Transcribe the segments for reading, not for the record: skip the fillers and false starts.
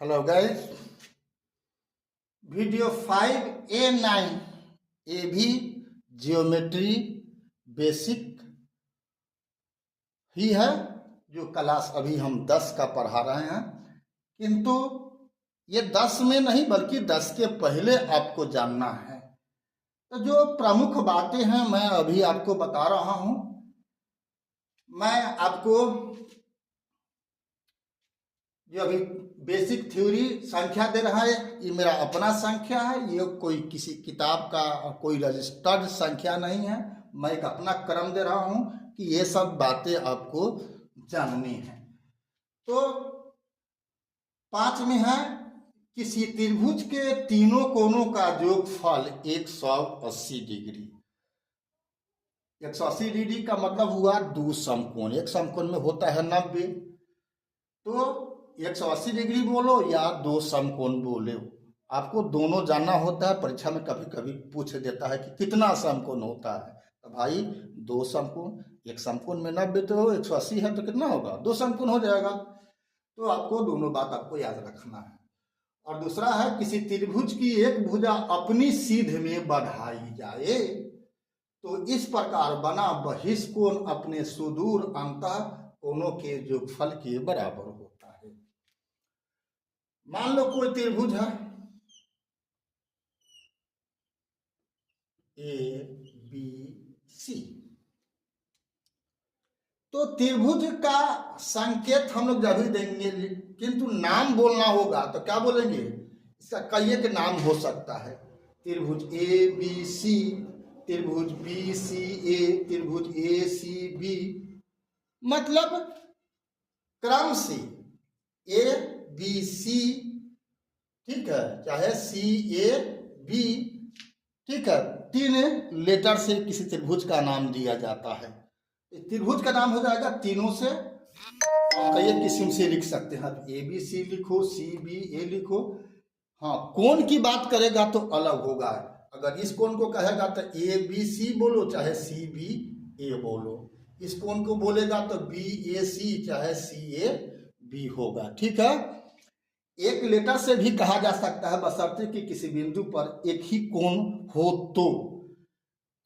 Hello guys, video 5A9 ये भी geometry basic ही है जो क्लास अभी हम 10 का पढ़ा रहे हैं। किंतु ये 10 में नहीं बल्कि 10 के पहले आपको जानना है। तो जो प्रमुख बातें हैं मैं अभी आपको बता रहा हूं। मैं आपको जो अभी बेसिक थ्योरी संख्या दे रहा है, ये मेरा अपना संख्या है, ये कोई किसी किताब का कोई रजिस्टर्ड संख्या नहीं है। मैं एक अपना क्रम दे रहा हूं कि ये सब बातें आपको जाननी है। तो 5 में है, किसी त्रिभुज के तीनों कोनों का योगफल 180 डिग्री। 180 डिग्री का मतलब हुआ 2 समकोण। एक समकोण में होता है 90, तो 180 डिग्री बोलो या 2 समकोण बोले, आपको दोनों जानना होता है। परीक्षा में कभी कभी पूछ देता है कि कितना समकोण होता है, तो भाई 2 समकोण। एक समकोण में 90 तो 180 है, तो कितना होगा? 2 समकोण हो जाएगा। तो आपको दोनों बात आपको याद रखना है। और दूसरा है, किसी त्रिभुज की एक भुजा अपनी सीध में बढ़ाई जाए तो इस प्रकार बना बहिष्कोण अपने सुदूर अंतः कोनों के योगफल के बराबर होता है। मान लो कोई त्रिभुज है ABC, तो त्रिभुज का संकेत हम लोग जब भी देंगे, किंतु नाम बोलना होगा तो क्या बोलेंगे? इसका कई एक नाम हो सकता है। त्रिभुज ABC, त्रिभुज BCA, त्रिभुज ACB, मतलब क्रम से ABC, ठीक है, चाहे CAB, ठीक है, 3 लेटर से किसी त्रिभुज का नाम दिया जाता है। त्रिभुज का नाम हो जाएगा तीनों से। कई किस्म से लिख सकते हैं, ABC लिखो, CBA लिखो। हाँ, कोण की बात करेगा तो अलग होगा। अगर इस कोण को कहेगा तो ABC बोलो, चाहे CBA बोलो। इस कोण को बोलेगा तो BAC चाहे CAB होगा। ठीक है, एक लेटर से भी कहा जा सकता है, बशर्ते कि किसी बिंदु पर एक ही कोण हो। तो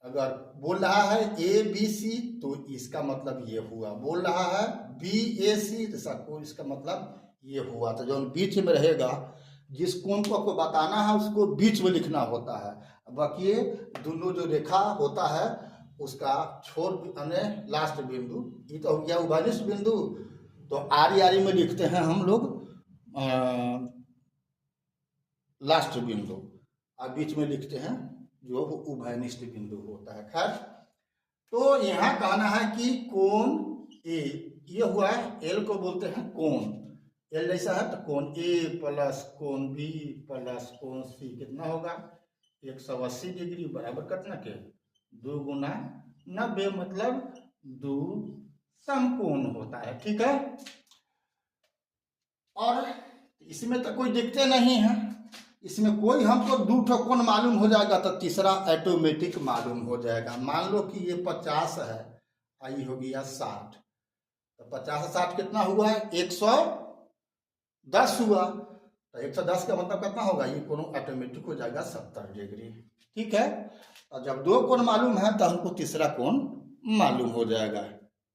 अगर बोल रहा है ABC तो इसका मतलब ये हुआ, बोल रहा है BAC तो इसका मतलब ये हुआ। तो जो बीच में रहेगा, जिस कोण को आपको बताना है उसको बीच में लिखना होता है। बाकी ये दोनों जो रेखा होता है उसका छोर लास्ट बिंदु, ये तो हो गया उभयनिष्ठ बिंदु। तो आरी आरी में लिखते हैं हम लोग लास्ट बिंदु, और बीच में लिखते हैं जो उभयनिष्ठ बिंदु होता है। खैर, तो यहाँ कहना है कि कोण A ये हुआ है, L को बोलते हैं कोण। L जैसा है तो कोण A प्लस कोण B प्लस कोण C कितना होगा? 180 डिग्री बराबर कितना के 2 गुना 90, मतलब 2 समकोण होता है। ठीक है, और इसमें तो कोई दिक्कत नहीं है। इसमें कोई हमको 2 कोण मालूम हो जाएगा तो तीसरा ऑटोमेटिक मालूम हो जाएगा। मान लो कि ये 50 है, आई हो गया 60, तो 50 से 60 कितना हुआ है? 110 हुआ। तो 110 का मतलब कितना होगा? ये कोण ऑटोमेटिक हो जाएगा 70 डिग्री। ठीक है, और जब 2 कोण मालूम है तो हमको तीसरा कोण मालूम हो जाएगा।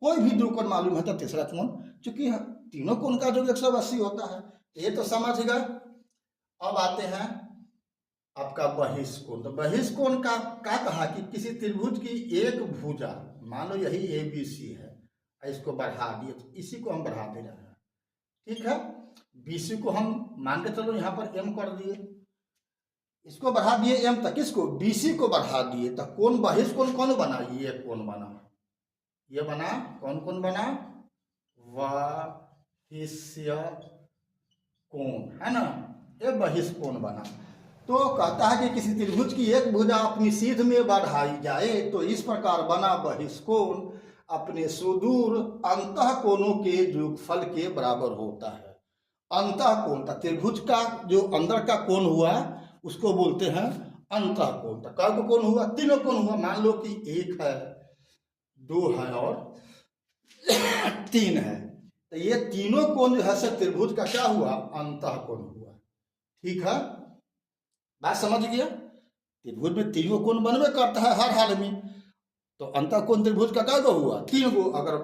कोई भी 2 कोण मालूम है तो तीसरा कोण, चूंकि तीनों कोण का जो 180 होता है, ये तो समझ गए। अब आते हैं आपका बहिष्कोण। तो बहिष्कोण का क्या कहा कि किसी त्रिभुज की एक भुजा, मान लो यही ABC है, इसको बढ़ा दिए, तो इसी को हम बढ़ा दे रहे हैं। ठीक है, BC को हम मान के चलो यहाँ पर M कर दिए, इसको बढ़ा दिए M तक, इसको BC को बढ़ा दिए, तो कोण बहिष्कोण कौन बना? ये कोण बना, ये बना। कौन कोण बना? बहिष्य कोण, है ना, ये बहिष्कोण बना। तो कहता है कि किसी त्रिभुज की एक भुजा अपनी सीध में बढ़ाई जाए तो इस प्रकार बना बहिष्कोण अपने सुदूर अंतः कोणों के योगफल के बराबर होता है। अंतः कोण, त्रिभुज का जो अंदर का कोण हुआ उसको बोलते हैं अंतः कोण। तो कब कोण हुआ? तीनों कोण हुआ। मान लो कि 1 है, 2 है और 3 है। तो ये तीनों कोण जो है से त्रिभुज का क्या हुआ, अंतःकोण हुआ। ठीक है, बात समझ गया। त्रिभुज में तीनों कोण बनवे करता है हर हाल में, तो अंतःकोण त्रिभुज का क्या हुआ, 3 गो। अगर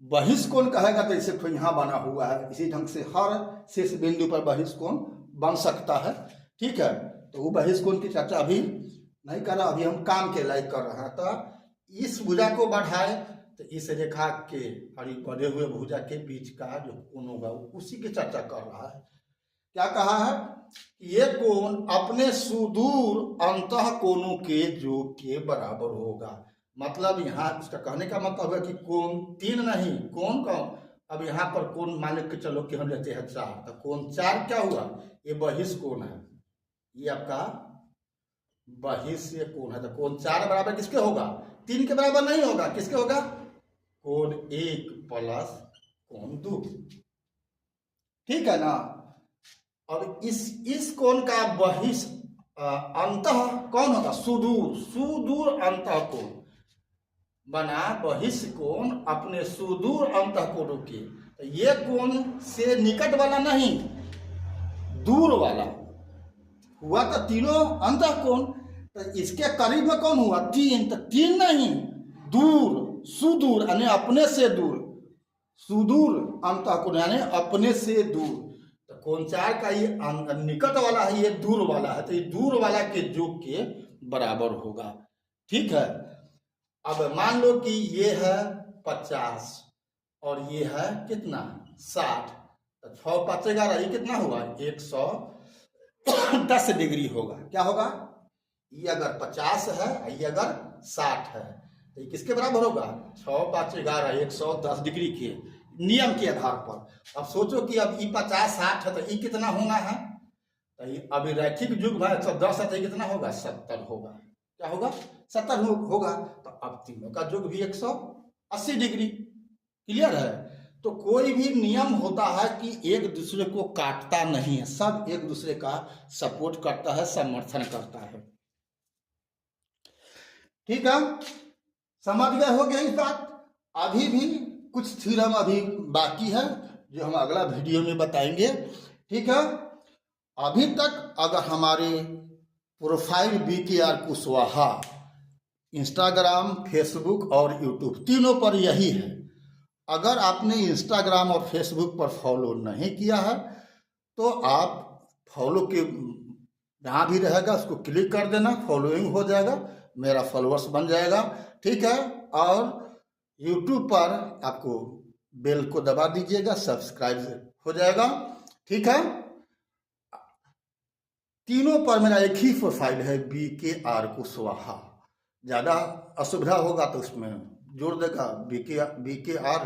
बहिष्कोण कहेगा तो इसे तो यहाँ बना हुआ है, इसी ढंग से हर शेष बिंदु पर बहिष्कोण बन सकता है। ठीक है, तो वो बहिष्कोण की चर्चा अभी नहीं कर रहा, अभी हम काम के लायक कर रहे हैं। तो इस भुजा को बढ़ाए तो इस रेखा के और बढ़े हुए भुजा के बीच का जो कोण होगा उसी की चर्चा कर रहा है। क्या कहा है, ये कोण अपने सुदूर अंतः कोणों के योग के बराबर होगा। मतलब यहाँ उसका कहने का मतलब है कि कोण 3 नहीं, कोण का अब यहाँ पर कोण मान के चलो कि हम लेते हैं 4, तो कोण 4 क्या हुआ, ये बहिष्कोण है, ये आपका बहिष्य कोण है। तो कोण 4 बराबर किसके होगा, 3 के बराबर नहीं होगा, किसके होगा, कोण 1 प्लस कोण 2। ठीक है ना। और इस कोण का बहिष अंतः कौन होगा, सुदूर, सुदूर अंतः कोण बना बहिष्य कोण अपने सुदूर अंतः कोणों के। तो ये कोण से निकट वाला नहीं, दूर वाला हुआ, तो तीनों अंतः कोण। तो इसके करीब में कौन हुआ, 3, तो 3 नहीं, दूर, सुदूर यानी अपने से दूर, सुदूर अंतः कोण यानी अपने से दूर। तो कोण 4 का ये निकट वाला है, ये दूर वाला है, तो ये दूर वाला के योग के बराबर होगा। ठीक है, अब मान लो कि ये है 50 और ये है कितना 60, तो 6 5 11, ये कितना हुआ 110 डिग्री होगा। क्या होगा, ये अगर 50 है, ये अगर 60 है, तो ये किसके बराबर होगा, 6 5 11 110 डिग्री के नियम के आधार पर। अब सोचो कि अब ये 50 60 है, तो ये कितना होना है, तो ये अभी रैखिक युग्म है, 110 है, तो ये कितना होगा 70 होगा। क्या होगा, 70 होगा। तो अब तीनों का योग भी 180 डिग्री। क्लियर है। तो कोई भी नियम होता है कि एक दूसरे को काटता नहीं है, सब एक दूसरे का सपोर्ट करता है, समर्थन करता है। ठीक है, समझ गए हो गया इस बात। अभी भी कुछ थ्योरम अभी बाकी है जो हम अगला वीडियो में बताएंगे। ठीक है, अभी तक अगर हमारे profile BKR Kushwaha Instagram, Facebook और यूट्यूब तीनों पर यही है। अगर आपने इंस्टाग्राम और फेसबुक पर फॉलो नहीं किया है तो आप फॉलो के जहाँ भी रहेगा उसको क्लिक कर देना, फॉलोइंग हो जाएगा, मेरा फॉलोअर्स बन जाएगा। ठीक है, और यूट्यूब पर आपको बेल को दबा दीजिएगा, सब्सक्राइब हो जाएगा। ठीक है, तीनों पर मेरा एक ही प्रोफाइल है BKR कुशवाहा। ज़्यादा असुविधा होगा तो उसमें जोड़ देगा BKR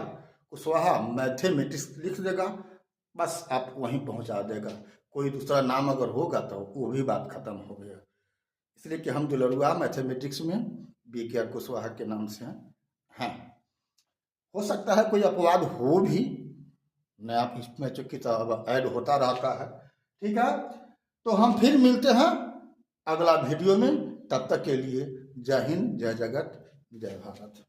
कुशवाहा मैथमेटिक्स लिख देगा, बस आप वहीं पहुंचा देगा। कोई दूसरा नाम अगर होगा तो वो भी बात खत्म हो गया। इसलिए कि हम दुलरुआ मैथमेटिक्स में BKR कुशवाहा के नाम से हैं। हो सकता है कोई अपवाद हो भी, नया इसमें चूंकि तो ऐड होता रहता है। ठीक है, तो हम फिर मिलते हैं अगला वीडियो में। तब तक के लिए जय हिंद, जय जगत, जय भारत।